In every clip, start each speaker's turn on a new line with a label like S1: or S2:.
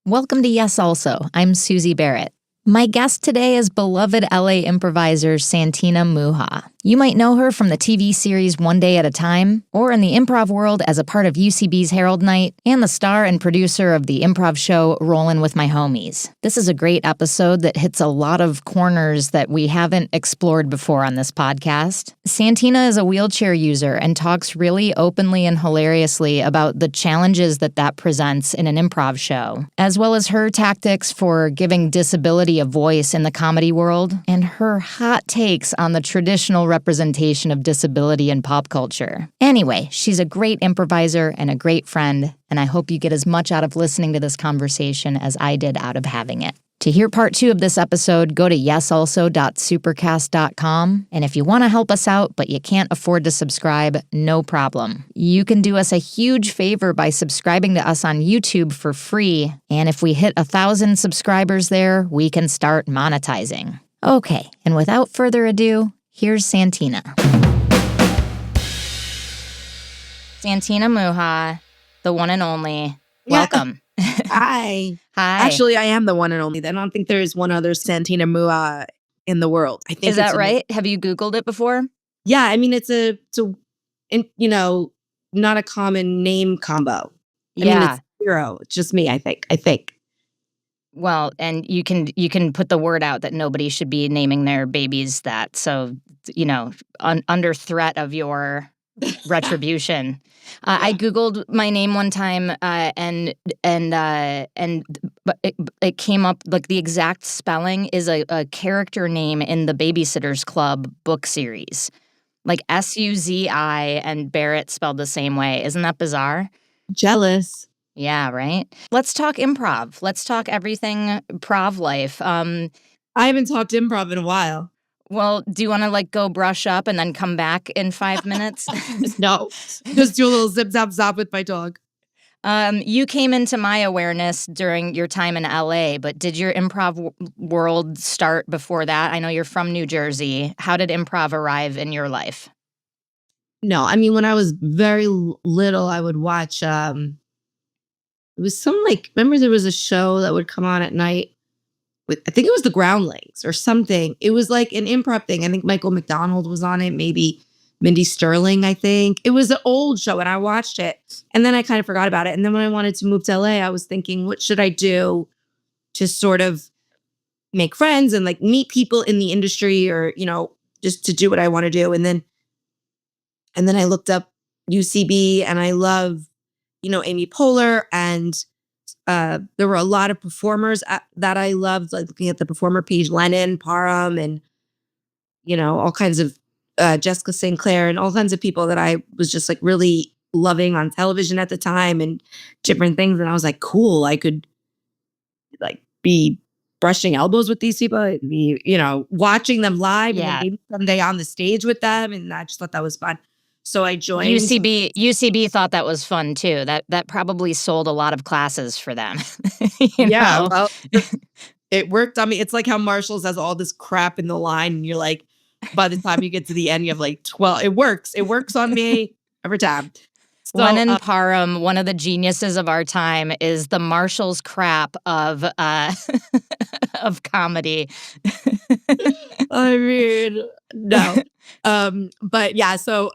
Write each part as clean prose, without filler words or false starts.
S1: Welcome to Yes Also. I'm Suzi Barrett. My guest today is beloved LA improviser Santina Muha. You might know her from the TV series One Day at a Time, or in the improv world as a part of UCB's Herald Night, and the star and producer of the improv show Rollin' with My Homies. This is a great episode that hits a lot of corners that we haven't explored before on this podcast. Santina is a wheelchair user and talks really openly and hilariously about the challenges that presents in an improv show, as well as her tactics for giving disability a voice in the comedy world, and her hot takes on the traditional representation of disability in pop culture. Anyway, she's a great improviser and a great friend, and I hope you get as much out of listening to this conversation as I did out of having it. To hear part 2 of this episode, go to yesalso.supercast.com, and if you want to help us out but you can't afford to subscribe, no problem. You can do us a huge favor by subscribing to us on YouTube for free, and if we hit 1,000 subscribers there, we can start monetizing. Okay, and without further ado, here's Santina. Santina Muha, the one and only. Welcome.
S2: Hi.
S1: Hi.
S2: Actually, I am the one and only. I don't think there's one other Santina Muha in the world. I think
S1: Is that right? Have you Googled it before?
S2: Yeah, I mean, it's not a common name combo. I mean, it's zero. It's just me, I think.
S1: Well, and you can put the word out that nobody should be naming their babies that. So, under threat of your retribution. I Googled my name one time, but it came up like the exact spelling is a character name in the Babysitter's Club book series, like Suzi, and Barrett spelled the same way. Isn't that bizarre?
S2: Jealous.
S1: Yeah, right. Let's talk improv. Let's talk everything prov life.
S2: I haven't talked improv in a while.
S1: Well, do you want to go brush up and then come back in 5 minutes?
S2: No, just do a little zip zap zap with my dog.
S1: You came into my awareness during your time in LA, but did your improv world start before that? I know you're from New Jersey. How did improv arrive in your life?
S2: No, I mean, when I was very little, I would watch, it was some remember there was a show that would come on at night? I think it was the Groundlings or something. It was like an improv thing. I think Michael McDonald was on it, maybe Mindy Sterling, I think. It was an old show and I watched it and then I kind of forgot about it. And then when I wanted to move to LA, I was thinking, what should I do to sort of make friends and meet people in the industry or, just to do what I want to do. And then I looked up UCB and I love, Amy Poehler and there were a lot of performers that I loved, looking at the performer page, Lennon, Parham, and, all kinds of Jessica St. Clair and all kinds of people that I was just really loving on television at the time and different things. And I was like, cool, I could be brushing elbows with these people, be, watching them live and then maybe someday on the stage with them. And I just thought that was fun. So I joined
S1: UCB thought that was fun too. That probably sold a lot of classes for them.
S2: Well, it worked on me. It's like how Marshall's has all this crap in the line, and you're like, by the time you get to the end, you have 12. It works. It works on me every time. So,
S1: Lennon Parham, one of the geniuses of our time, is the Marshall's crap of of comedy.
S2: I mean, no. But so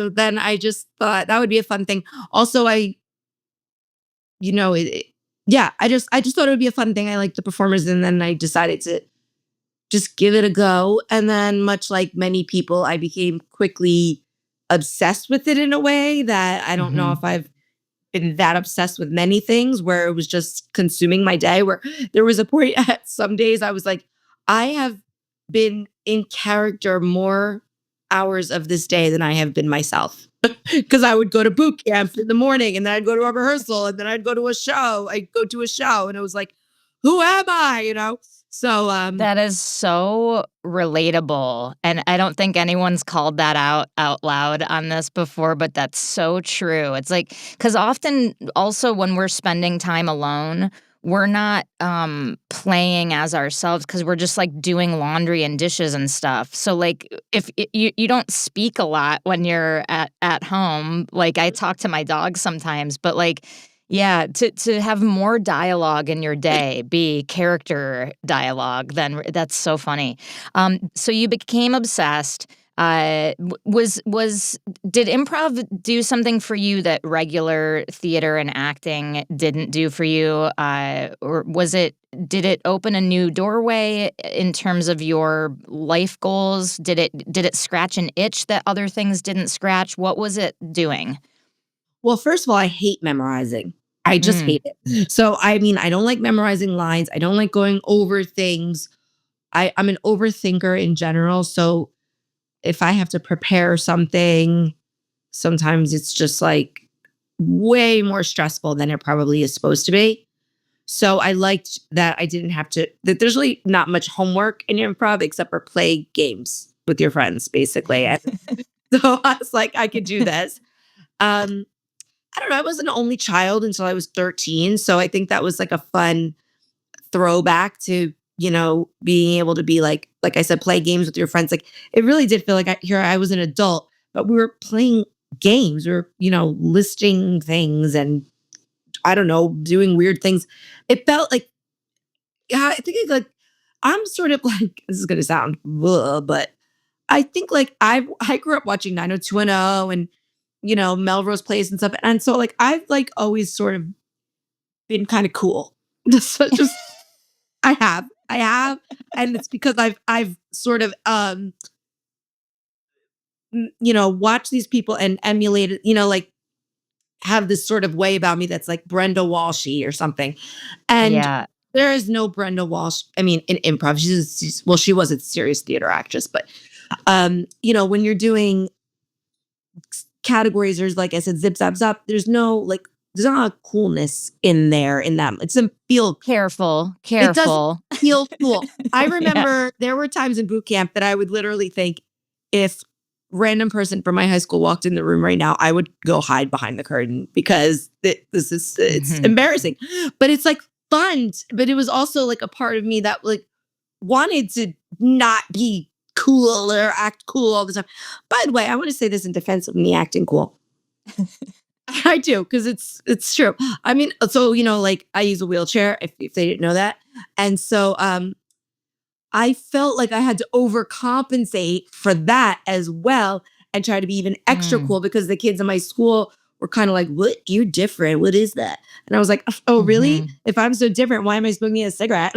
S2: then I just thought that would be a fun thing. Also, I just thought it would be a fun thing. I liked the performers, and then I decided to just give it a go. And then, much like many people, I became quickly obsessed with it in a way that I don't know if I've been that obsessed with many things, where it was just consuming my day, where there was a point at some days I was like, I have been in character more hours of this day than I have been myself. Because I would go to boot camp in the morning, and then I'd go to a rehearsal, and then I'd go to a show. I'd go to a show, and it was like, who am I? So
S1: that is so relatable. And I don't think anyone's called that out loud on this before, but that's so true. It's because often also when we're spending time alone, we're not playing as ourselves because we're just doing laundry and dishes and stuff. So if you don't speak a lot when you're at home, I talk to my dog sometimes, but Yeah, to have more dialogue in your day be character dialogue, then that's so funny. So you became obsessed. Was did improv do something for you that regular theater and acting didn't do for you? Or did it open a new doorway in terms of your life goals? Did it scratch an itch that other things didn't scratch? What was it doing?
S2: Well, first of all, I hate memorizing. I just
S1: Mm.
S2: hate it. So, I mean, I don't like memorizing lines. I don't like going over things. I'm an overthinker in general. So, if I have to prepare something, sometimes it's just like way more stressful than it probably is supposed to be. So, I liked that I didn't have to, that there's really not much homework in improv except for play games with your friends, basically. And so I was like, I could do this. Um, I don't know. I was an only child until I was 13. So I think that was like a fun throwback to, being able to be like I said, play games with your friends. Like it really did feel like I was an adult, but we were playing games. We were, listing things and I don't know, doing weird things. It felt like, yeah, I think it's like, I'm sort of like, this is going to sound, ugh, but I think like I grew up watching 90210 and Melrose Place and stuff. And so like I've like always sort of been kind of cool. Just I have, and it's because I've sort of watched these people and emulated, like have this sort of way about me that's like Brenda Walshy or something. And
S1: Yeah.
S2: there is no Brenda Walsh. I mean, in improv, she was a serious theater actress, but when you're doing categories, there's like I said, zip zap zap. There's not a coolness in there in them. It doesn't feel
S1: Careful,
S2: it doesn't
S1: careful.
S2: feel cool. I
S1: Yeah.
S2: remember there were times in boot camp that I would literally think if random person from my high school walked in the room right now, I would go hide behind the curtain because it's
S1: Mhm.
S2: embarrassing. But it's like fun. But it was also like a part of me that like wanted to not be cool or act cool all the time. By the way, I want to say this in defense of me acting cool. I do because it's true. I mean, so like I use a wheelchair if they didn't know that, and so I felt like I had to overcompensate for that as well and try to be even extra
S1: Mm.
S2: cool because the kids in my school were kind of like, "What? You're different. What is that?" And I was like, "Oh, really?
S1: Mhm.
S2: If I'm so different, why am I smoking a cigarette?"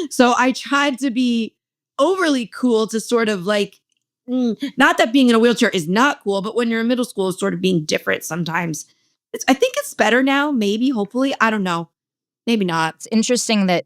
S2: So I tried to be overly cool to sort of like, not that being in a wheelchair is not cool, but when you're in middle school, it's sort of being different sometimes. I think it's better now, maybe, hopefully. I don't know. Maybe not.
S1: It's interesting that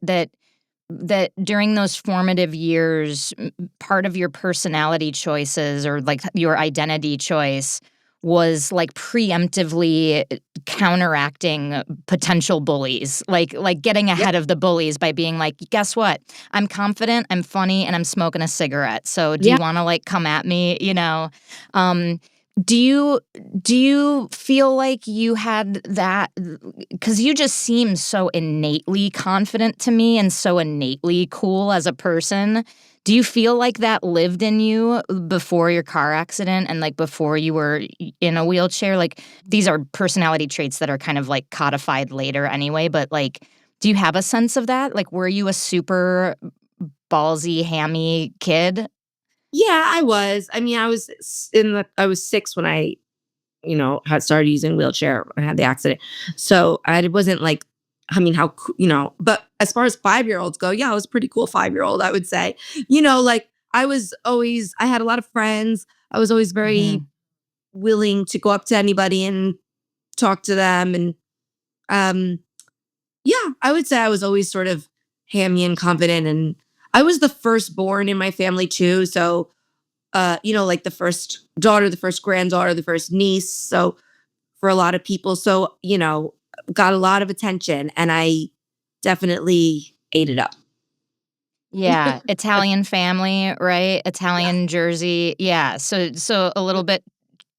S1: during those formative years, part of your personality choices or like your identity choice was like preemptively counteracting potential bullies, like getting
S2: Yep.
S1: ahead of the bullies by being like, guess what? I'm confident, I'm funny, and I'm smoking a cigarette. So do
S2: Yeah.
S1: you want to like come at me? Um, do you do you feel like you had that? Because you just seem so innately confident to me and so innately cool as a person. Do you feel like that lived in you before your car accident and like before you were in a wheelchair? Like these are personality traits that are kind of like codified later anyway, but like do you have a sense of that? Like were you a super ballsy, hammy kid?
S2: Yeah, I was. I mean, I was 6 when I, had started using a wheelchair when I had the accident. So I wasn't like, I mean, but as far as 5-year-olds go, yeah, I was a pretty cool 5-year-old, I would say. Like I had a lot of friends. I was always very
S1: Mhm.
S2: willing to go up to anybody and talk to them. And um, yeah, I would say I was always sort of hammy and confident. And I was the firstborn in my family too. So like the first daughter, the first granddaughter, the first niece. So for a lot of people, so got a lot of attention, and I definitely ate it up.
S1: Yeah, Italian family, right?
S2: Yeah,
S1: Italian Jersey. Yeah, so a little bit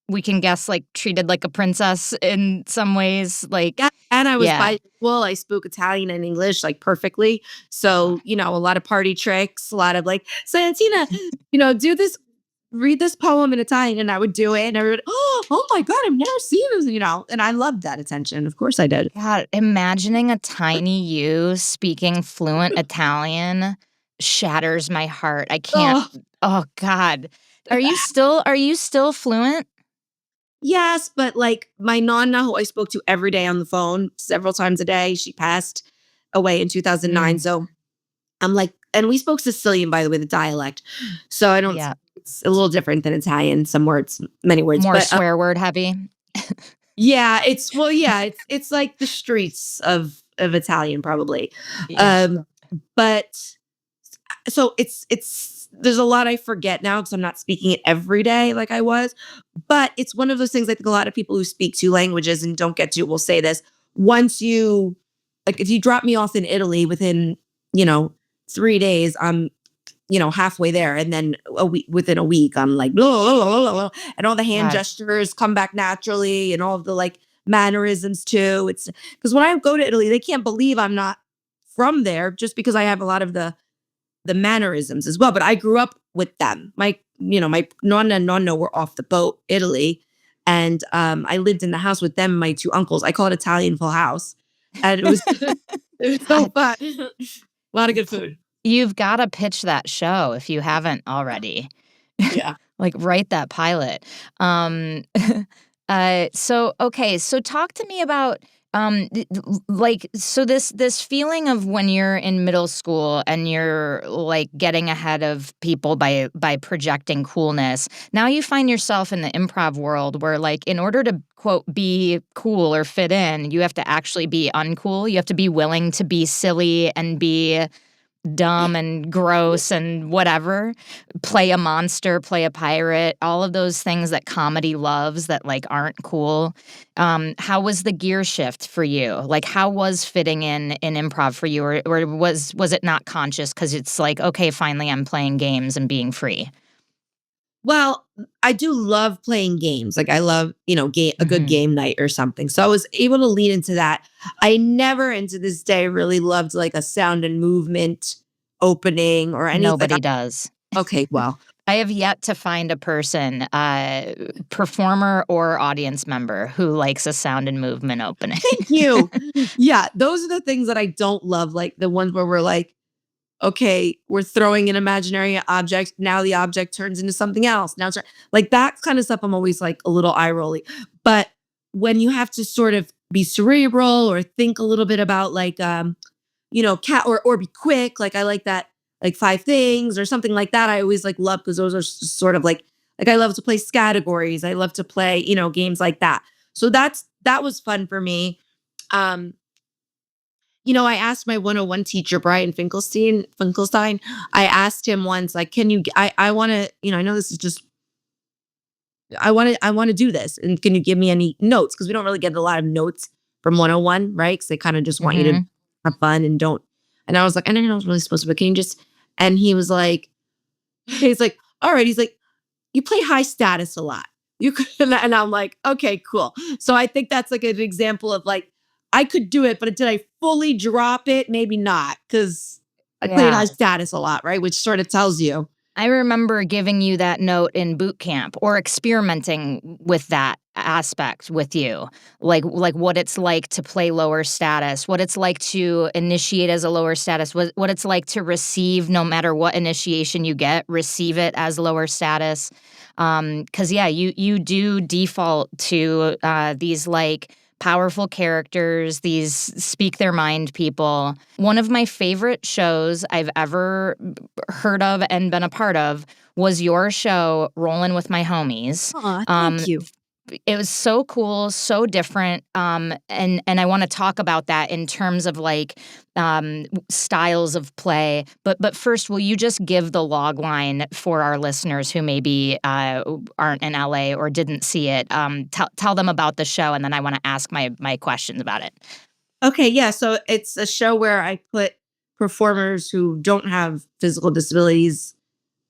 S1: we can guess like treated like a princess in some ways, like
S2: yeah, and I was
S1: yeah.
S2: bilingual. I spoke Italian and English like perfectly. So a lot of party tricks, a lot of like Santina, do this read this poem in Italian, and I would do it, and everybody, oh my God, I've never seen this, and I loved that attention. Of course I did.
S1: God, imagining a tiny you speaking fluent Italian shatters my heart. I can't.
S2: Oh,
S1: Oh God. Are you still fluent?
S2: yes, but like my nonna, who I spoke to every day on the phone several times a day, she passed away in 2009.
S1: Mm,
S2: So I'm like, and we spoke Sicilian, by the way, the dialect. So I don't,
S1: yeah.
S2: it's a little different than Italian, some words, many words.
S1: More
S2: But
S1: swear word heavy.
S2: yeah, it's like the streets of Italian, probably.
S1: Yeah.
S2: Um, but so there's a lot I forget now because I'm not speaking it every day like I was. But it's one of those things I think a lot of people who speak two languages and don't get to will say this. Once you like if you drop me off in Italy within, you know, 3 days, I'm halfway there. And then within a week, I'm like, blah, blah, blah, blah, blah, and all the hand
S1: God.
S2: gestures come back naturally and all of the like mannerisms too. It's because when I go to Italy, they can't believe I'm not from there just because I have a lot of the mannerisms as well. But I grew up with them. My nonna and nonno were off the boat, Italy. And I lived in the house with them, my two uncles. I call it Italian Full House. And it was it was so
S1: God.
S2: fun. A lot of good food.
S1: You've got to pitch that show if you haven't already.
S2: Yeah.
S1: Like, write that pilot. Um, so talk to me about this feeling of when you're in middle school and you're like getting ahead of people by projecting coolness. Now you find yourself in the improv world where, like, in order to quote be cool or fit in, you have to actually be uncool. You have to be willing to be silly and be dumb and gross and whatever, play a monster, play a pirate, all of those things that comedy loves that like aren't cool. How was the gear shift for you? Like, how was fitting in improv for you, or was it not conscious because it's like, okay, finally I'm playing games and being free?
S2: Well, I do love playing games. Like I love, a good
S1: Hmm.
S2: game night or something. So I was able to lean into that. I never, and to this day, really loved like a sound and movement opening or any like.
S1: Nobody does.
S2: Okay, well,
S1: I have yet to find a person, performer or audience member, who likes a sound and movement opening.
S2: thank you. Yeah, those are the things that I don't love. Like the ones where we're like, okay, we're throwing an imaginary object. Now the object turns into something else. Now it's like that kind of stuff. I'm always like a little eye rolly. But when you have to sort of be cerebral or think a little bit about like, cat or be quick. Like I like that, like five things or something like that. I always like love because those are sort of like I love to play categories. I love to play, games like that. So that was fun for me. Um, I asked my 101 teacher, Brian Finkelstein, I asked him once, like, can you, I want to, I know this is just, I want to do this. And can you give me any notes? Cause we don't really get a lot of notes from 101, right? Cause they kind of just want you to
S1: Mhm.
S2: have fun and don't. And I was like, I didn't know I was really supposed to, but can you just, and he's like, all right. He's like, you play high status a lot. You could, and I'm like, okay, cool. So I think that's like an example of like, I could do it, but did I fully drop it? Maybe not, because I played high
S1: Yeah.
S2: status a lot, right? Which sort of tells you.
S1: I remember giving you that note in boot camp or experimenting with that aspect with you. Like what it's like to play lower status, what it's like to initiate as a lower status, what it's like to receive no matter what initiation you get, receive it as lower status. 'Cause yeah, you do default to these like powerful characters, these speak their mind people. One of my favorite shows I've ever heard of and been a part of was your show, Rollin' with My Homies.
S2: Aw,
S1: Um,
S2: thank you.
S1: it was so cool, so different, and I wanna talk about that in terms of, like, styles of play, but first, will you just give the log line for our listeners who maybe, aren't in LA or didn't see it? Tell them about the show, and then I wanna ask my questions about it.
S2: Okay, yeah. So it's a show where I put performers who don't have physical disabilities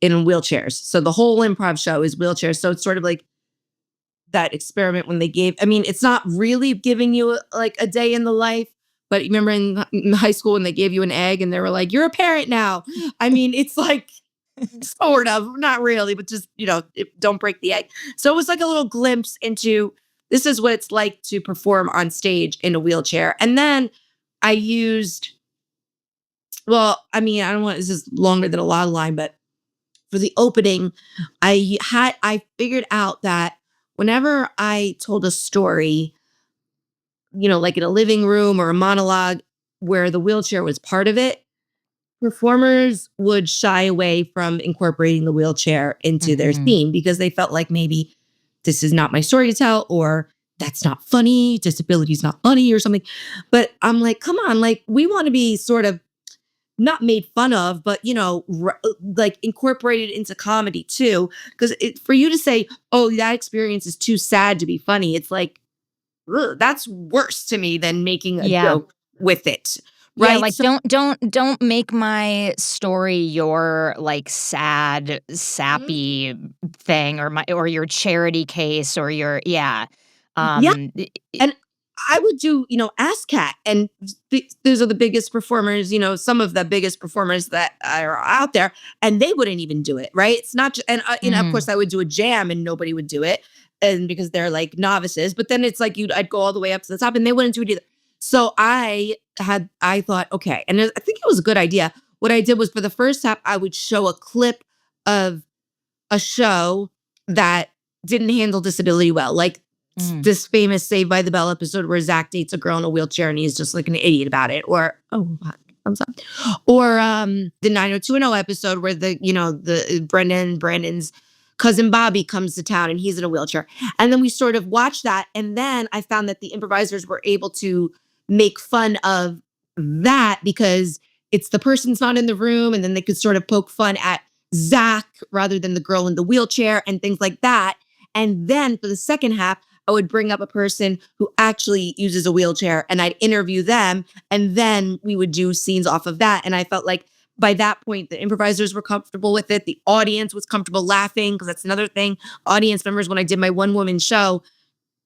S2: in wheelchairs. So the whole improv show is wheelchairs. So it's sort of like that experiment when they gave, I mean, it's not really giving you like a day in the life, but remember in high school when they gave you an egg and they were like, you're a parent now. I mean, it's like, Sort of, not really, but just, don't break the egg. So it was like a little glimpse into this is what it's like to perform on stage in a wheelchair. And then I used, well, I mean, I don't want, this is longer than a log line, but for the opening, I figured out that whenever I told a story, like in a living room or a monologue where the wheelchair was part of it, performers would shy away from incorporating the wheelchair into their
S1: Mhm.
S2: scene because they felt like maybe this is not my story to tell, or that's not funny, disability is not funny or something. But I'm like, come on, like we want to be sort of not made fun of, but like incorporated into comedy too. Because for you to say, "Oh, that experience is too sad to be funny," it's like, ugh, that's worse to me than making a
S1: Yeah.
S2: joke with it,
S1: Yeah,
S2: right?
S1: like
S2: So
S1: don't make my story your like sad,
S2: Mhm.
S1: sappy thing or your charity case or your yeah.
S2: Yeah,
S1: Um i- i-
S2: and I would do, ASCAT, and those are the biggest performers, some of the biggest performers that are out there, and they wouldn't even do it, right? It's not, and of
S1: mm,
S2: course, I would do a jam, and nobody would do it, and because they're like novices. But then it's like I'd go all the way up to the top, and they wouldn't do it either. So I thought, okay, and I think it was a good idea. What I did was for the first half, I would show a clip of a show that didn't handle disability well, like
S1: mm.
S2: this famous Saved by the Bell episode where Zach dates a girl in a wheelchair and he's just like an idiot about it, or I'm sorry, or the 90210 episode where the Brandon's cousin Bobby comes to town and he's in a wheelchair, and then we sort of watched that, and then I found that the improvisers were able to make fun of that because it's the person's not in the room, and then they could sort of poke fun at Zach rather than the girl in the wheelchair and things like that. And then for the second half, I would bring up a person who actually uses a wheelchair and I'd interview them. And then we would do scenes off of that. And I felt like by that point, the improvisers were comfortable with it. The audience was comfortable laughing because that's another thing. Audience members, when I did my one woman show,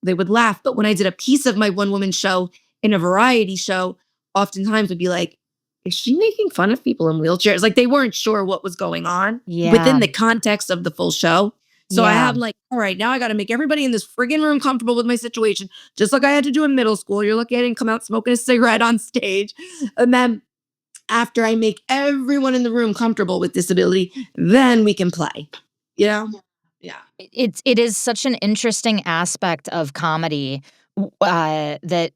S2: they would laugh. But when I did a piece of my one woman show in a variety show, oftentimes would be like, is she making fun of people in wheelchairs? Like they weren't sure what was going on
S1: Yeah.
S2: within the context of the full show. So I
S1: Yeah.
S2: have like, all right, now I got to make everybody in this friggin' room comfortable with my situation, just like I had to do in middle school. You're lucky I didn't come out smoking a cigarette on stage. And then after I make everyone in the room comfortable with disability, then we can play. You know? Yeah.
S1: It is such an interesting aspect of comedy that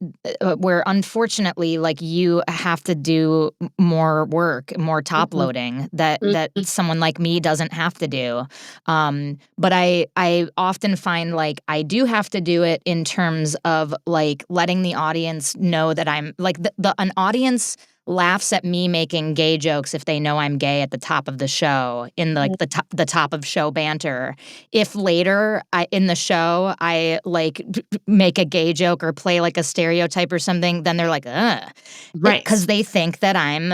S1: where unfortunately like you have to do more work, more top
S2: Mhm.
S1: loading that
S2: Mhm.
S1: someone like me doesn't have to do. But I often find like I do have to do it in terms of like letting the audience know that I'm like an audience laughs at me making gay jokes if they know I'm gay at the top of the show in like the top of show banter. If later in the show I like make a gay joke or play like a stereotype or something, then they're like, ugh,
S2: Right.
S1: because they think that I'm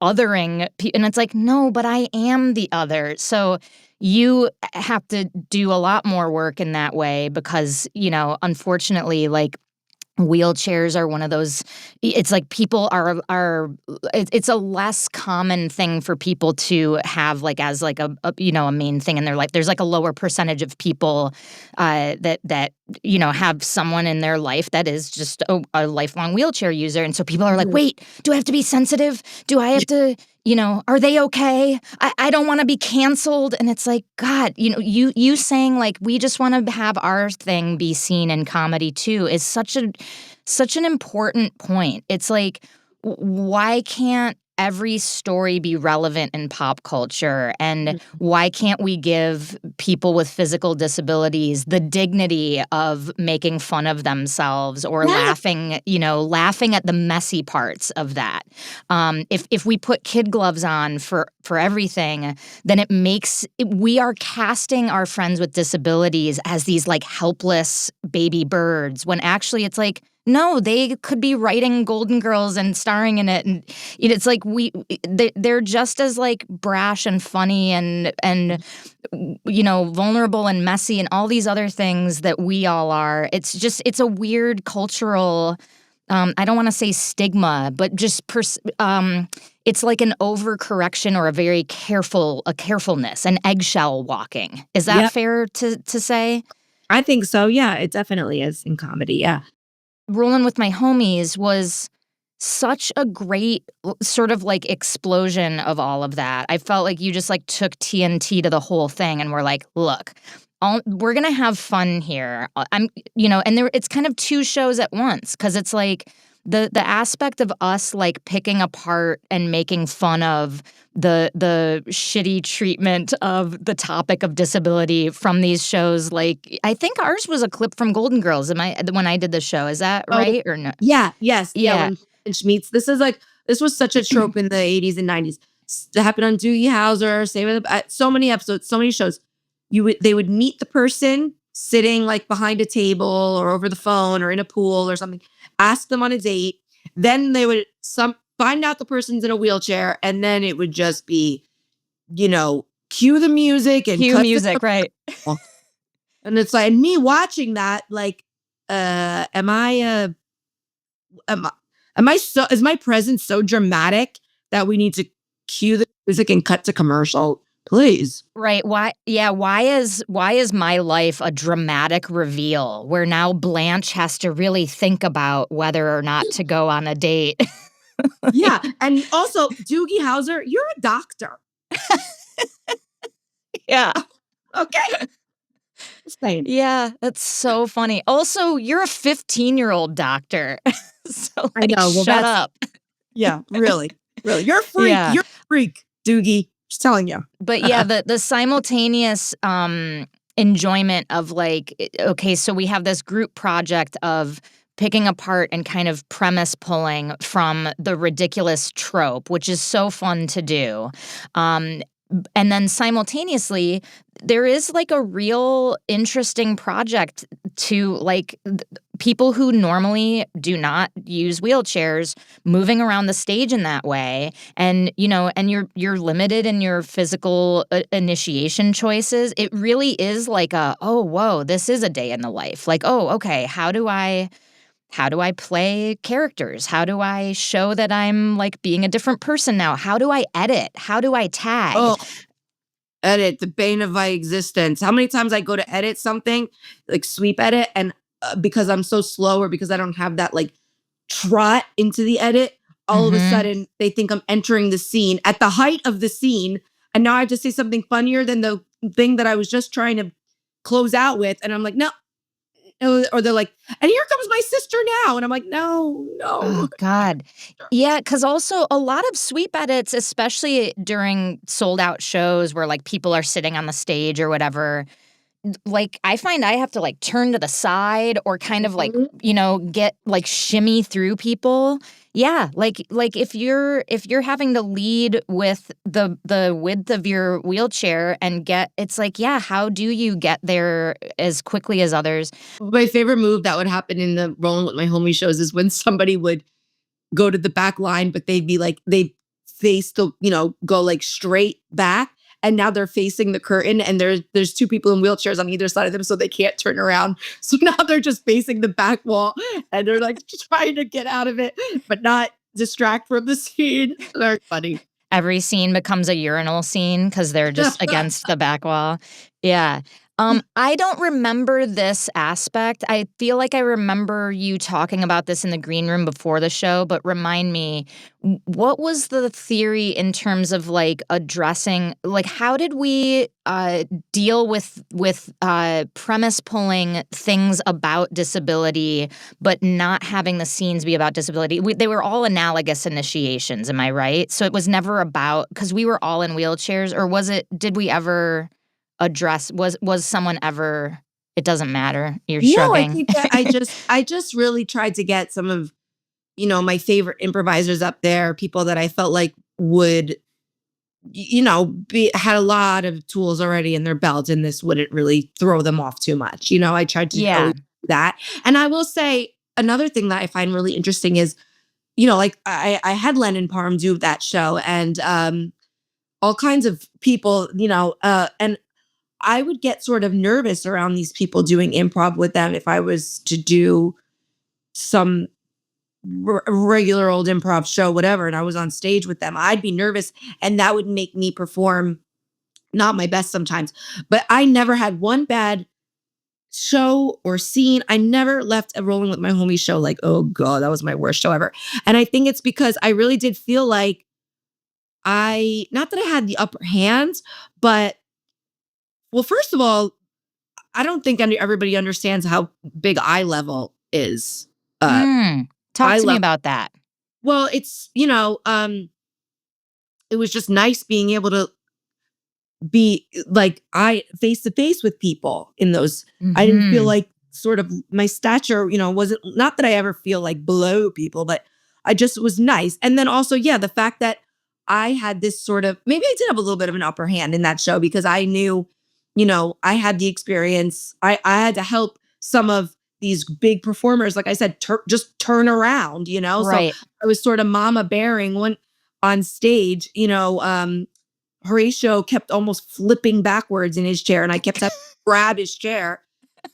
S1: othering, and it's like, no, but I am the other. So you have to do a lot more work in that way because unfortunately, like wheelchairs are one of those it's like people it's a less common thing for people to have like as like a main thing in their life. There's like a lower percentage of people that have someone in their life that is just a lifelong wheelchair user, and so people are like,
S2: Mhm.
S1: wait, do I have to be sensitive? Do I have to are they okay? I don't want to be canceled. And it's like, God, you saying like we just want to have our thing be seen in comedy too is such an important point. It's like, why can't every story be relevant in pop culture? And why can't we give people with physical disabilities the dignity of making fun of themselves or
S2: Yeah.
S1: laughing at the messy parts of that? If we put kid gloves on for everything, then we are casting our friends with disabilities as these like helpless baby birds when actually it's like, no, they could be writing Golden Girls and starring in it, and it's like they're just as like brash and funny and vulnerable and messy and all these other things that we all are. It's a weird cultural I don't want to say stigma, but just it's like an overcorrection or a carefulness, an eggshell walking. Is that
S3: Yep.
S1: fair to say?
S3: I think so. Yeah, it definitely is in comedy. Yeah.
S1: Rolling with My Homies was such a great sort of like explosion of all of that. I felt like you just like took TNT to the whole thing and were like, look, we're gonna have fun here. And it's kind of two shows at once because it's like the aspect of us like picking apart and making fun of the shitty treatment of the topic of disability from these shows. Like I think ours was a clip from Golden Girls. When I did the show? Is that right or no?
S3: Yeah. Yes. Yeah.
S1: Yeah.
S3: When French meets, this was such a trope in the 80s and 90s. It happened on Doogie Howser, so many episodes, so many shows. They would meet the person sitting like behind a table or over the phone or in a pool or something, ask them on a date. Then they would find out the person's in a wheelchair, and then it would just be, cue the music and
S1: Cue music, right?
S3: And it's like me watching that, like, am I is my presence so dramatic that we need to cue the music and cut to commercial? Please.
S1: Right. Why is my life a dramatic reveal where now Blanche has to really think about whether or not to go on a date?
S3: Yeah. And also, Doogie Howser, you're a doctor.
S1: Yeah.
S3: Okay. Same.
S1: Yeah, that's so funny. Also, you're a 15-year-old doctor. So
S3: I know. Well,
S1: shut up.
S3: Yeah, really. Really. You're a freak.
S1: Yeah.
S3: You're a freak, Doogie. Just telling you.
S1: But yeah, the simultaneous enjoyment of like, okay, so we have this group project of picking apart and kind of premise pulling from the ridiculous trope, which is so fun to do. And then simultaneously, there is like a real interesting project to like people who normally do not use wheelchairs moving around the stage in that way. And, and you're limited in your physical initiation choices. It really is like oh, whoa, this is a day in the life. Like, oh, okay, how do I play characters? How do I show that I'm like being a different person now? How do I edit? How do I tag?
S3: Oh, edit, the bane of my existence. How many times I go to edit something, like sweep edit, and because I'm so slow or because I don't have that like trot into the edit, all of a sudden they think I'm entering the scene at the height of the scene. And now I have to say something funnier than the thing that I was just trying to close out with. And I'm like, no. Or they're like, and here comes my sister now. And I'm like, no.
S1: Oh, God. Yeah, because also a lot of sweep edits, especially during sold out shows where like people are sitting on the stage or whatever, like I find I have to like turn to the side or kind of like, get like shimmy through people. Yeah, like if you're having to lead with the width of your wheelchair and it's like, yeah, how do you get there as quickly as others?
S3: My favorite move that would happen in the Rolling with My Homie shows is when somebody would go to the back line, but they'd be like, they'd face the, go like straight back. And now they're facing the curtain and there's two people in wheelchairs on either side of them, so they can't turn around. So now they're just facing the back wall and they're like trying to get out of it, but not distract from the scene. Very funny.
S1: Every scene becomes a urinal scene because they're just against the back wall. Yeah. I don't remember this aspect. I feel like I remember you talking about this in the green room before the show, but remind me, what was the theory in terms of like addressing, like how did we deal with premise pulling things about disability, but not having the scenes be about disability? They were all analogous initiations, am I right? So it was never about, because we were all in wheelchairs, or did we ever address, was someone ever, it doesn't matter, you're shrugging.
S3: I think that I just really tried to get some of, my favorite improvisers up there, people that I felt like would, had a lot of tools already in their belt, and this wouldn't really throw them off too much. I tried to do that. And I will say another thing that I find really interesting is, like I had Lennon Parham do that show, and all kinds of people, and I would get sort of nervous around these people doing improv with them if I was to do some regular old improv show, whatever, and I was on stage with them, I'd be nervous and that would make me perform not my best sometimes. But I never had one bad show or scene. I never left a Rolling with My Homies show like, oh God, that was my worst show ever. And I think it's because I really did feel like not that I had the upper hand, but well, first of all, I don't think everybody understands how big eye level is.
S1: Talk
S3: Eye
S1: to me
S3: level.
S1: about that.
S3: Well, it's, it was just nice being able to be like face to face with people in those. I didn't feel like sort of my stature, wasn't, not that I ever feel like below people, but I just was nice. And then also, yeah, the fact that I had this sort of, maybe I did have a little bit of an upper hand in that show because I knew, I had the experience. I had to help some of these big performers, like I said, just turn around,
S1: Right.
S3: So I was sort of mama bearing one on stage, Horatio kept almost flipping backwards in his chair, and I kept having to grab his chair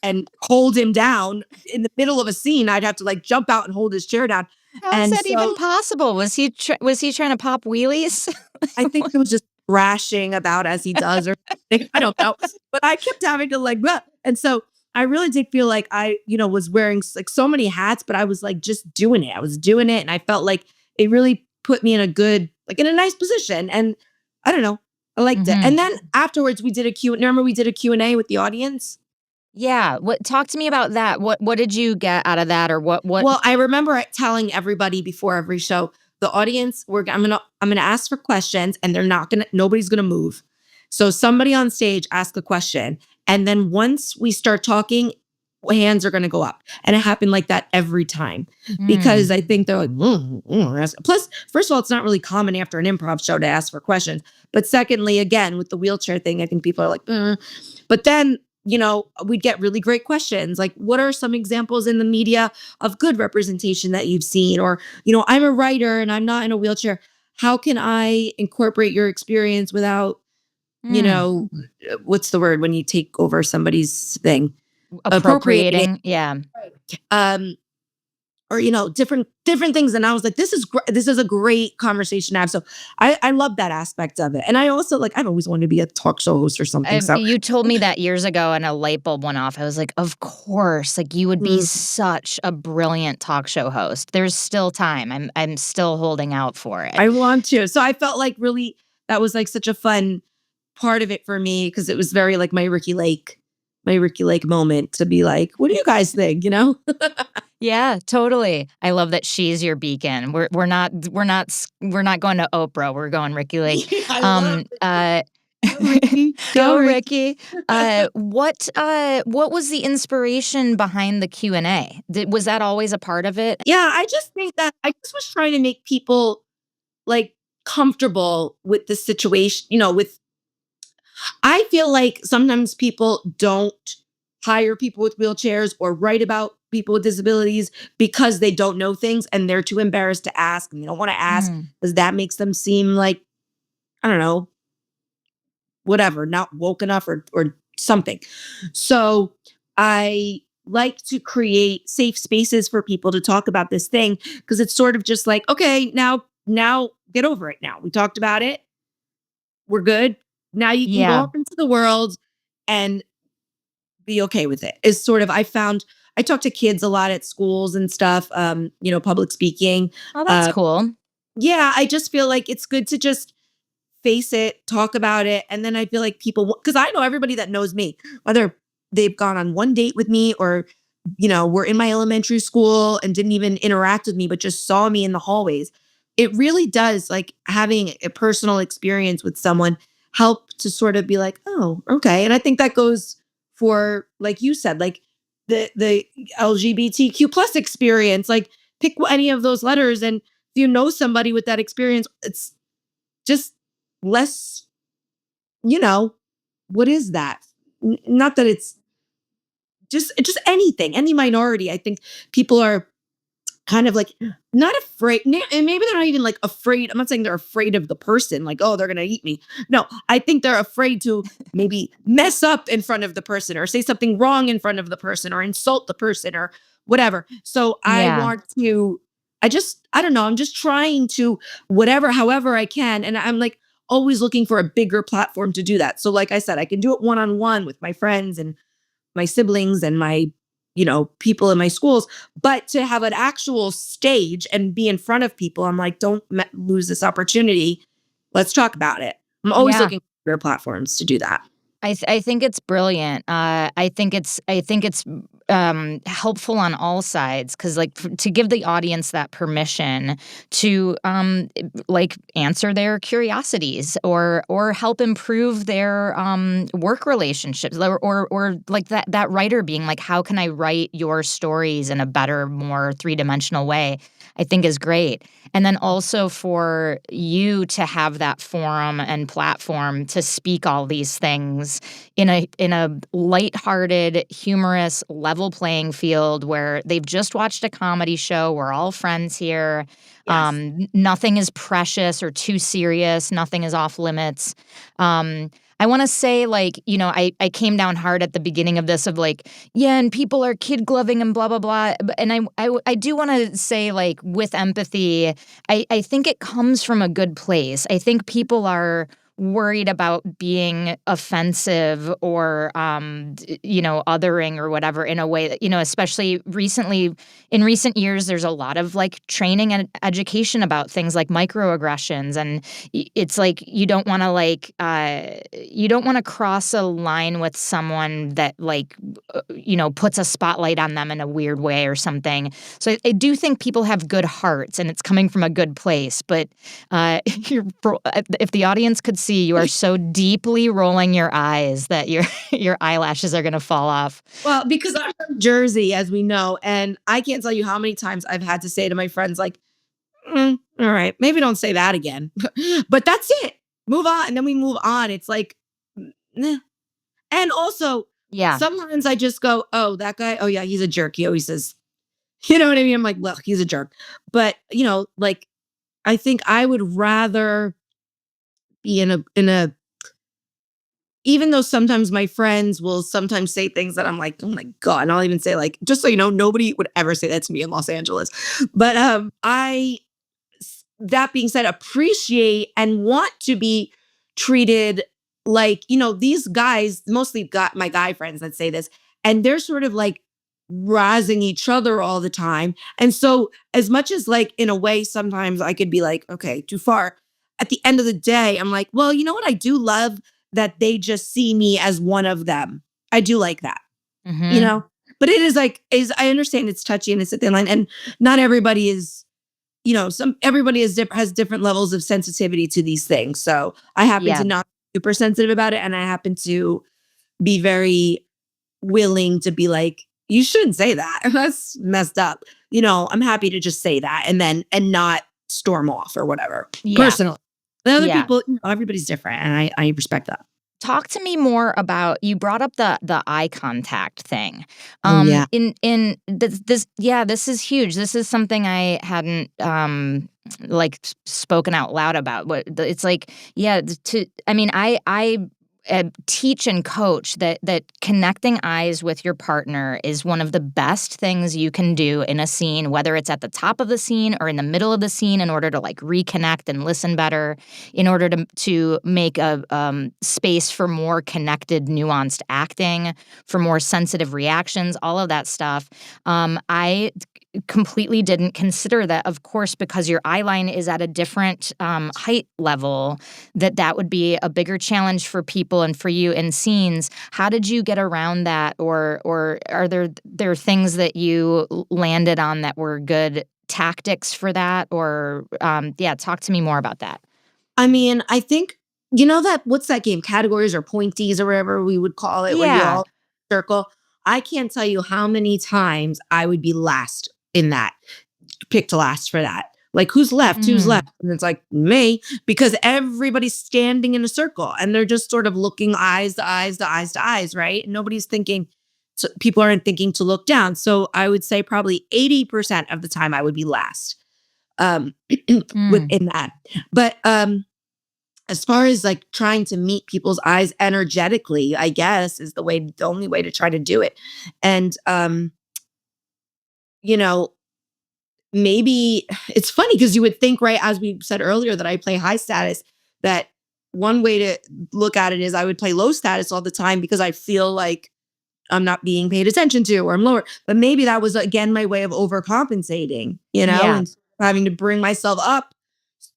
S3: and hold him down in the middle of a scene. I'd have to like jump out and hold his chair down.
S1: How is
S3: And
S1: that even
S3: so
S1: possible? Was he trying to pop wheelies?
S3: I think he was just thrashing about as he does, or something. I don't know. But I kept having to like, "Bleh." And so I really did feel like I, was wearing like so many hats, but I was like just doing it. I was doing it, and I felt like it really put me in a good, like in a nice position. And I don't know, I liked it. And then afterwards, we did a Q. Remember, we did a Q&A with the audience.
S1: Yeah. Talk to me about that. What did you get out of that, or what?
S3: Well, I remember telling everybody before every show, the audience, I'm gonna ask for questions, and nobody's gonna move. So somebody on stage ask a question, and then once we start talking, hands are gonna go up, and it happened like that every time because I think they're like, plus, first of all, it's not really common after an improv show to ask for questions, but secondly, again with the wheelchair thing, I think people are like, but then. We'd get really great questions like, what are some examples in the media of good representation that you've seen? Or, I'm a writer and I'm not in a wheelchair. How can I incorporate your experience without, what's the word when you take over somebody's thing?
S1: Appropriating. Yeah.
S3: Or different things, and I was like, this is a great conversation to have. So I love that aspect of it, and I also like, I've always wanted to be a talk show host or something. So
S1: You told me that years ago, and a light bulb went off. I was like, of course, like you would be such a brilliant talk show host. There's still time. I'm still holding out for it.
S3: I want to. So I felt like really that was like such a fun part of it for me because it was very like my Ricky Lake moment to be like, what do you guys think?
S1: Yeah, totally. I love that she's your beacon. We're not going to Oprah. We're going Ricky Lake.
S3: Ricky,
S1: go Ricky. What was the inspiration behind the Q&A? Was that always a part of it?
S3: Yeah, I just think that I just was trying to make people like comfortable with the situation, I feel like sometimes people don't hire people with wheelchairs or write about people with disabilities because they don't know things and they're too embarrassed to ask and they don't want to ask because that makes them seem like, I don't know, whatever, not woke enough or something. So I like to create safe spaces for people to talk about this thing because it's sort of just like, okay, now get over it now. We talked about it. We're good. Now you can go off into the world and be okay with it. Is sort of, I talk to kids a lot at schools and stuff, public speaking.
S1: Oh, that's cool.
S3: Yeah, I just feel like it's good to just face it, talk about it. And then I feel like people, because I know everybody that knows me, whether they've gone on one date with me or, were in my elementary school and didn't even interact with me, but just saw me in the hallways. It really does, like having a personal experience with someone help to sort of be like, oh, okay. And I think that goes for, like you said, like the LGBTQ plus experience, like pick any of those letters. And if you know somebody with that experience, it's just less, what is that? Not that it's just anything, any minority. I think people are kind of like not afraid, and maybe they're not even like afraid. I'm not saying they're afraid of the person, like, oh, they're gonna eat me. No, I think they're afraid to maybe mess up in front of the person or say something wrong in front of the person or insult the person or whatever. So I want to I don't know. I'm just trying to however I can. And I'm like always looking for a bigger platform to do that. So like I said, I can do it one-on-one with my friends and my siblings and my, people in my schools, but to have an actual stage and be in front of people, I'm like, don't lose this opportunity. Let's talk about it. I'm always
S1: Yeah.
S3: looking for bigger platforms to do that.
S1: I think it's brilliant. I think it's helpful on all sides because like to give the audience that permission to like answer their curiosities or help improve their work relationships or like that writer being like, how can I write your stories in a better, more three-dimensional way? I think is great. And then also for you to have that forum and platform to speak all these things in a lighthearted, humorous, level playing field where they've just watched a comedy show. We're all friends here.
S3: Yes.
S1: Nothing is precious or too serious. Nothing is off limits. I want to say, like, I came down hard at the beginning of this of like, yeah, and people are kid gloving and blah, blah, blah. And I do want to say, like, with empathy, I think it comes from a good place. I think people are worried about being offensive or othering or whatever in a way that, especially in recent years, there's a lot of like training and education about things like microaggressions, and it's like you don't want to cross a line with someone that like puts a spotlight on them in a weird way or something. So I do think people have good hearts and it's coming from a good place, but if the audience could see, you are so deeply rolling your eyes that your eyelashes are going to fall off.
S3: Well, because I'm from Jersey, as we know, and I can't tell you how many times I've had to say to my friends, like, all right, maybe don't say that again. But that's it. Move on. And then we move on. It's like, nah. And also,
S1: Yeah.
S3: sometimes I just go, oh, that guy, oh, yeah, he's a jerk. He always says, you know what I mean? I'm like, well, he's a jerk. But, like, I think I would rather be in a even though sometimes my friends will sometimes say things that I'm like, oh my God. And I'll even say, like, just so you know, nobody would ever say that to me in Los Angeles. But that being said, appreciate and want to be treated like, these guys, mostly got my guy friends that say this, and they're sort of like razzing each other all the time. And so, as much as like, in a way, sometimes I could be like, okay, too far. At the end of the day, I'm like, well, you know what? I do love that they just see me as one of them. I do like that,
S1: Mm-hmm.
S3: But it is like, I understand it's touchy and it's a thin line, and not everybody is everybody has different levels of sensitivity to these things. So I happen
S1: Yeah.
S3: to not be super sensitive about it. And I happen to be very willing to be like, you shouldn't say that. That's messed up. I'm happy to just say that and not storm off or whatever.
S1: Yeah.
S3: Personally. The other
S1: Yeah.
S3: people, everybody's different. And I respect that.
S1: Talk to me more about, you brought up the eye contact thing.
S3: Oh, yeah.
S1: In this is huge. This is something I hadn't spoken out loud about. But it's like, I teach and coach that connecting eyes with your partner is one of the best things you can do in a scene, whether it's at the top of the scene or in the middle of the scene, in order to like reconnect and listen better, in order to make a space for more connected, nuanced acting, for more sensitive reactions, all of that stuff. I completely didn't consider that, of course, because your eye line is at a different height level, that would be a bigger challenge for people and for you in scenes. How did you get around that, or are there things that you landed on that were good tactics for that, or talk to me more about that.
S3: I mean, I think, what's that game? Categories or pointies or whatever we would call it, where you
S1: Yeah.
S3: all circle. I can't tell you how many times I would be last in that, picked last for that. Like, who's left? Who's left? And it's like, me, because everybody's standing in a circle and they're just sort of looking eyes to eyes to eyes to eyes, right? And nobody's thinking, so people aren't thinking to look down. So I would say probably 80% of the time I would be last within that. But as far as like trying to meet people's eyes energetically, I guess is the only way to try to do it. And, maybe it's funny because you would think, right, as we said earlier, that I play high status, that one way to look at it is I would play low status all the time because I feel like I'm not being paid attention to or I'm lower. But maybe that was, again, my way of overcompensating,
S1: Yeah.
S3: and having to bring myself up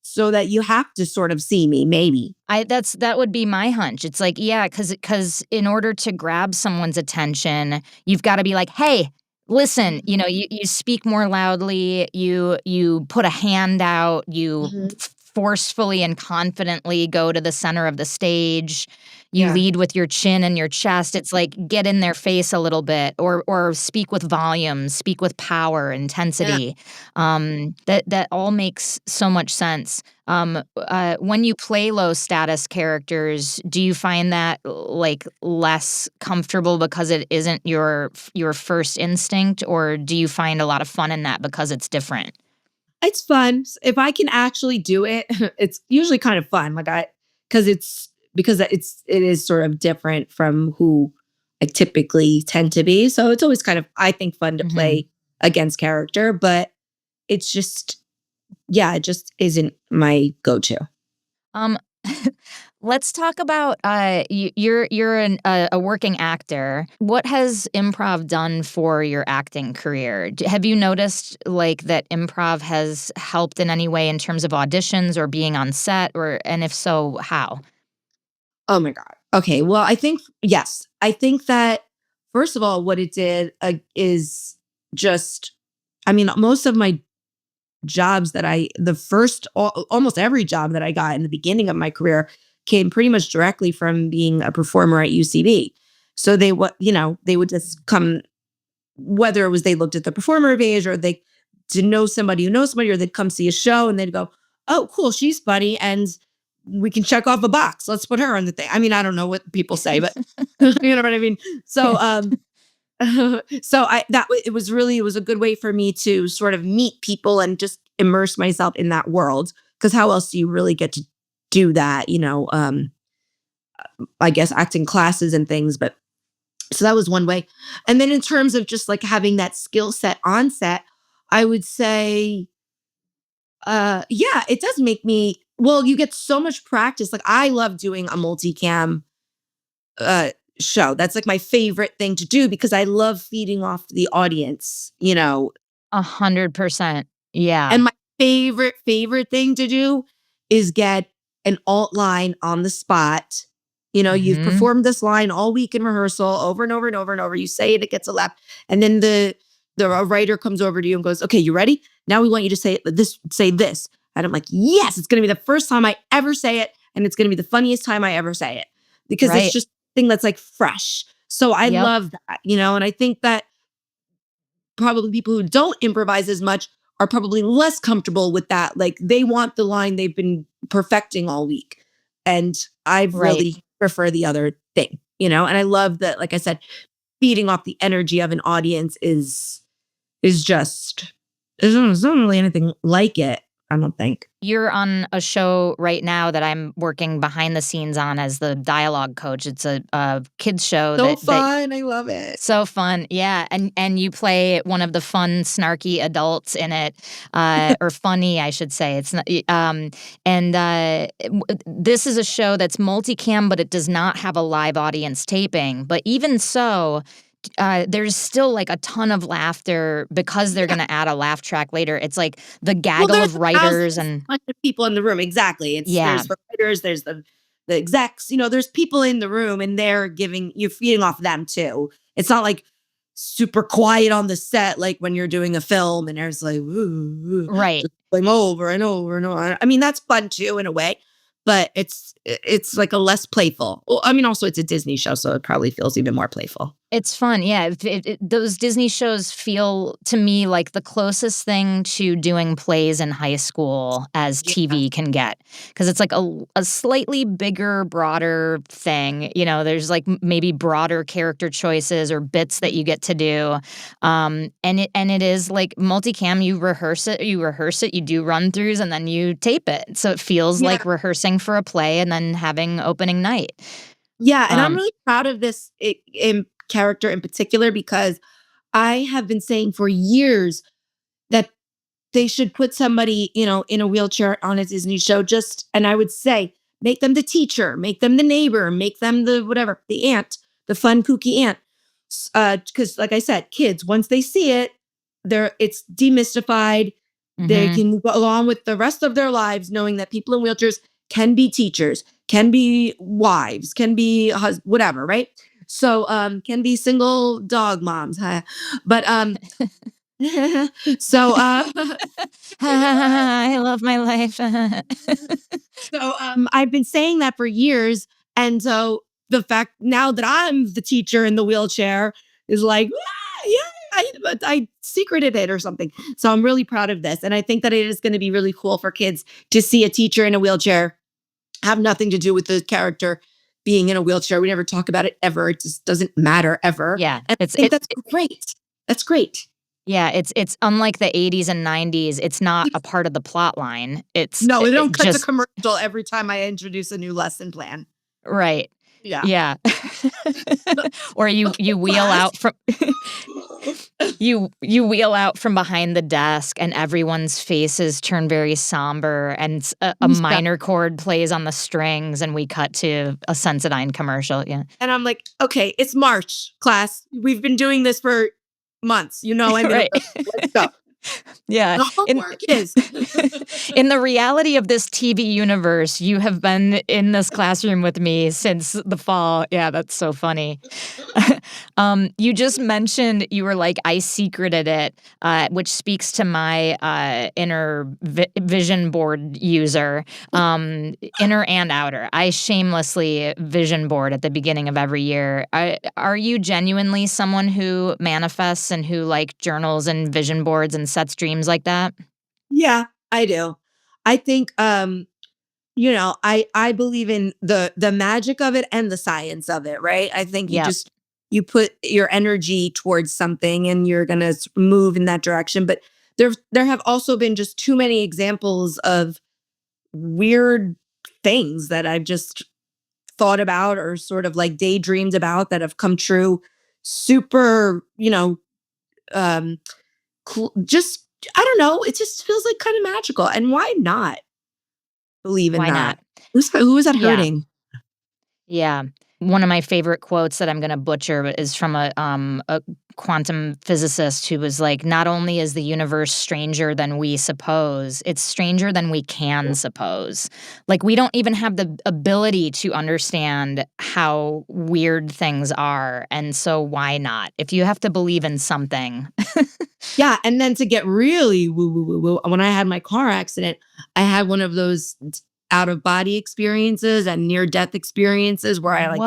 S3: so that you have to sort of see me, maybe.
S1: That would be my hunch. It's like, yeah, because in order to grab someone's attention, you've got to be like, hey, listen, you speak more loudly, you put a hand out, you
S3: Mhm.
S1: forcefully and confidently go to the center of the stage. You
S3: Yeah.
S1: lead with your chin and your chest. It's like get in their face a little bit, or speak with volume, speak with power,
S3: Yeah.
S1: intensity. That all makes so much sense. When you play low status characters, do you find that like less comfortable because it isn't your first instinct, or do you find a lot of fun in that because it's different?
S3: It's fun. If I can actually do it, it's usually kind of fun. Because it is sort of different from who I typically tend to be. So it's always kind of, I think, fun to
S1: Hmm.
S3: play against character, but it's just, yeah, it just isn't my go-to.
S1: Um, let's talk about you're a working actor. What has improv done for your acting career? Have you noticed like that improv has helped in any way in terms of auditions or being on set, or and if so, how?
S3: Oh my God. Okay. Well, I think, yes. I think that, first of all, what it did is just, I mean, most of my jobs that almost every job that I got in the beginning of my career came pretty much directly from being a performer at UCB. So they would just come, whether it was they looked at the performer page or they to know somebody who knows somebody, or they'd come see a show and they'd go, "Oh, cool, she's funny, and we can check off a box. Let's put her on the thing." I mean, I don't know what people say, but you know what I mean. So, it was a good way for me to sort of meet people and just immerse myself in that world. Because how else do you really get to do that? I guess acting classes and things, but so that was one way. And then in terms of just like having that skill set on set, I would say, yeah, it does make me, well, you get so much practice. Like I love doing a multicam uh show. That's like my favorite thing to do because I love feeding off the audience.
S1: 100%. Yeah.
S3: And my favorite thing to do is get an alt line on the spot. You've
S1: Mhm.
S3: performed this line all week in rehearsal over and over and over and over. You say it, it gets a laugh. And then the writer comes over to you and goes, "Okay, you ready? Now we want you to say this." And I'm like, "Yes, it's gonna be the first time I ever say it, and it's gonna be the funniest time I ever say it." Because it's
S1: Right.
S3: just a thing that's like fresh. So I
S1: Yep.
S3: love that, and I think that probably people who don't improvise as much are probably less comfortable with that. Like they want the line they've been perfecting all week. And I
S1: Right.
S3: really prefer the other thing. And I love that, like I said, feeding off the energy of an audience is just there's not really anything like it, I don't think.
S1: You're on a show right now that I'm working behind the scenes on as the dialogue coach. It's a kids show
S3: So
S1: that
S3: fun. I love it.
S1: so fun, yeah, and you play one of the fun, snarky adults in it, or funny, I should say. It's not, and this is a show that's multicam, but it does not have a live audience taping. But even so, there's still like a ton of laughter because they're
S3: Yeah.
S1: gonna add a laugh track later. It's like the
S3: Well,
S1: gaggle
S3: there's
S1: of writers
S3: thousands
S1: and
S3: of people in the room. Exactly.
S1: yeah,
S3: There's the writers, there's the execs. There's people in the room, and you're feeding off them too. It's not like super quiet on the set like when you're doing a film and there's like
S1: right.
S3: just going over and over and over. I mean, that's fun too in a way, but it's like a less playful. Well, I mean, also it's a Disney show, so it probably feels even more playful.
S1: It's fun, yeah. Those Disney shows feel to me like the closest thing to doing plays in high school as
S3: Yeah.
S1: TV can get, because it's like a slightly bigger, broader thing. There's like maybe broader character choices or bits that you get to do, and it is like multicam. You rehearse it, you do run throughs, and then you tape it. So it feels
S3: Yeah.
S1: like rehearsing for a play and then having opening night.
S3: Yeah, and I'm
S1: Um,
S3: really proud of this in character in particular because I have been saying for years that they should put somebody, in a wheelchair on a Disney show. And I would say, make them the teacher, make them the neighbor, make them the whatever, the aunt, the fun, kooky aunt. Because like I said, kids, once they see it, it's demystified. They can go on with the rest of their lives knowing that people in wheelchairs can be teachers, can be wives, can be whatever, right? So can be single dog moms. But so
S1: I love my life.
S3: so I've been saying that for years. And so the fact now that I'm the teacher in the wheelchair is like, I secreted it or something. So I'm really proud of this. And I think that it is going to be really cool for kids to see a teacher in a wheelchair have nothing to do with the character being in a wheelchair. We never talk about it ever. It just doesn't matter ever.
S1: Yeah.
S3: And I think that's great. That's great.
S1: Yeah, it's unlike the 80s and 90s. It's not a part of the plot line.
S3: They don't cut the commercial every time I introduce a new lesson plan.
S1: Right.
S3: Yeah.
S1: Or you wheel out from you wheel out from behind the desk and everyone's faces turn very somber and a minor chord plays on the strings and we cut to a Sensodyne commercial. Yeah.
S3: And I'm like, okay, it's March, class. We've been doing this for months.
S1: Right.
S3: Let's go.
S1: Yeah.
S3: The homework is.
S1: In the reality of this TV universe, you have been in this classroom with me since the fall. Yeah, that's so funny. You just mentioned you were like, I secreted it, which speaks to my inner vision board user, inner and outer. I shamelessly vision board at the beginning of every year. Are you genuinely someone who manifests and who like journals and vision boards and sets dreams like that?
S3: Yeah, I do. I think, I believe in the magic of it and the science of it, right? I think you put your energy towards something and you're going to move in that direction. But there have also been just too many examples of weird things that I've just thought about or sort of like daydreamed about that have come true. Super, just, I don't know. It just feels like kind of magical. And why not believe in that? Who is that hurting?
S1: Yeah. One of my favorite quotes that I'm going to butcher is from a quantum physicist who was like, not only is the universe stranger than we suppose, it's stranger than we can suppose. Like, we don't even have the ability to understand how weird things are. And so why not? If you have to believe in something.
S3: Yeah. And then to get really woo, when I had my car accident, I had one of those out-of-body experiences and near-death experiences where I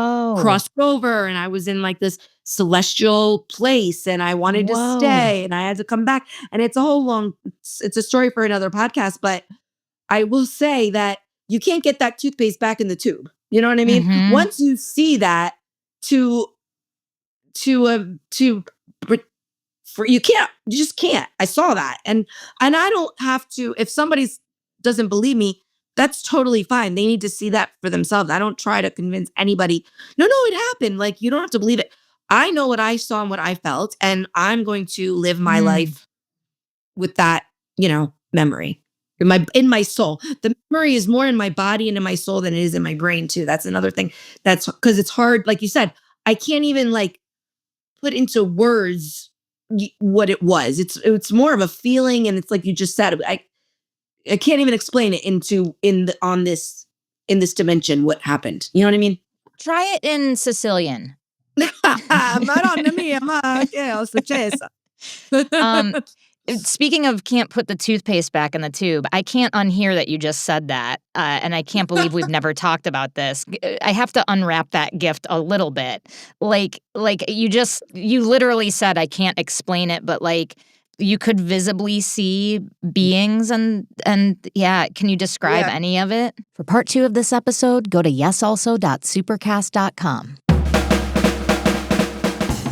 S3: crossed over and I was in like this celestial place and I wanted to stay and I had to come back. And it's a story for another podcast, but I will say that you can't get that toothpaste back in the tube. You know what I mean?
S1: Mm-hmm.
S3: Once you see that you just can't. I saw that. And I don't have to, if somebody doesn't believe me, that's totally fine. They need to see that for themselves. I don't try to convince anybody. No, it happened. Like, you don't have to believe it. I know what I saw and what I felt, and I'm going to live my life with that, memory in my soul. The memory is more in my body and in my soul than it is in my brain too. That's another thing. That's because it's hard. Like you said, I can't even like put into words what it was. It's more of a feeling, and it's like you just said. I can't even explain it in this dimension what happened. You know what I mean?
S1: Try it in Sicilian.
S3: Madonna mia, ma che ho successo.
S1: Speaking of can't put the toothpaste back in the tube, I can't unhear that you just said that, and I can't believe we've never talked about this. I have to unwrap that gift a little bit. Like you literally said I can't explain it, but like you could visibly see beings and yeah, can you describe any of it? For part 2 of this episode, go to yesalso.supercast.com.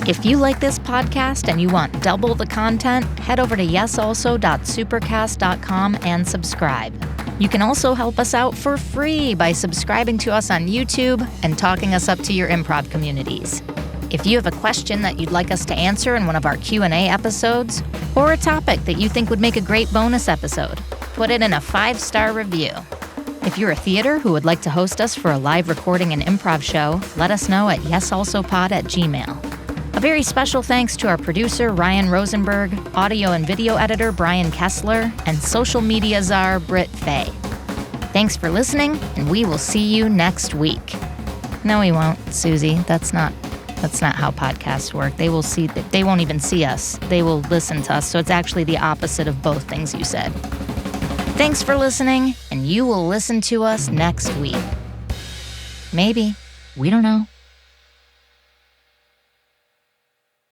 S1: If you like this podcast and you want double the content, head over to yesalso.supercast.com and subscribe. You can also help us out for free by subscribing to us on YouTube and talking us up to your improv communities. If you have a question that you'd like us to answer in one of our Q&A episodes, or a topic that you think would make a great bonus episode, put it in a 5-star review. If you're a theater who would like to host us for a live recording and improv show, let us know at yesalsopod@gmail.com. A very special thanks to our producer, Ryan Rosenberg, audio and video editor, Brian Kessler, and social media czar, Britt Faye. Thanks for listening, and we will see you next week. No, we won't, Suzi. That's not how podcasts work. They won't even see us. They will listen to us, so it's actually the opposite of both things you said. Thanks for listening, and you will listen to us next week. Maybe. We don't know.